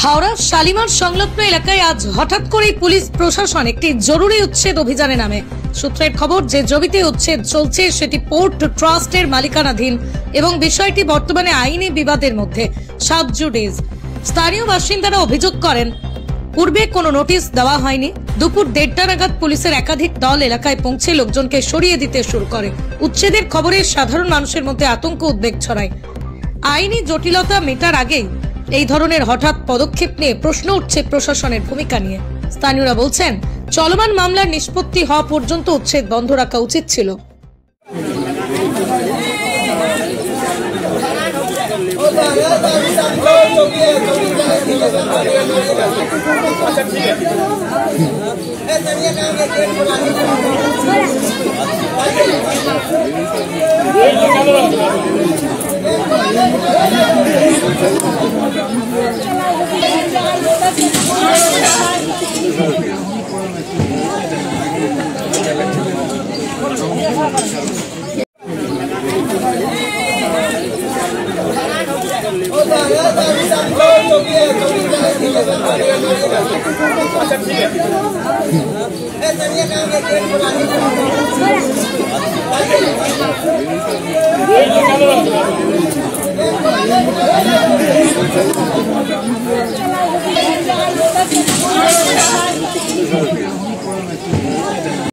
হাওড়া শালিমার সংলগ্ন এলাকায় আজ হঠাৎ করেই পুলিশ প্রশাসন একটি জরুরি উচ্ছেদ অভিযানে নামে। সূত্রের খবর যে জমিতে উচ্ছেদ চলছে সেটি পোর্ট ট্রাস্টের মালিকানাধীন এবং বিষয়টি বর্তমানে আইনি বিবাদের মধ্যে। 7 জুডিস স্থানীয় বাসিন্দারা অভিযোগ করেন পূর্বে কোনো নোটিশ দেওয়া হয়নি। দুপুর 1:30 নাগাদ পুলিশের একাধিক দল এলাকায় পৌঁছে লোকজনকে সরিয়ে দিতে শুরু করে। উচ্ছেদের খবরে সাধারণ মানুষের মধ্যে আতঙ্ক উদ্বেগ ছড়ায়। আইনি জটিলতা মেটার আগেই এই ধরনের হঠাৎ পদক্ষেপ নিয়ে প্রশ্ন উঠছে প্রশাসনের ভূমিকা নিয়ে। স্থানীয়রা বলছেন চলমান মামলার নিষ্পত্তি হওয়া পর্যন্ত উচ্ছেদ বন্ধ রাখা উচিত ছিল।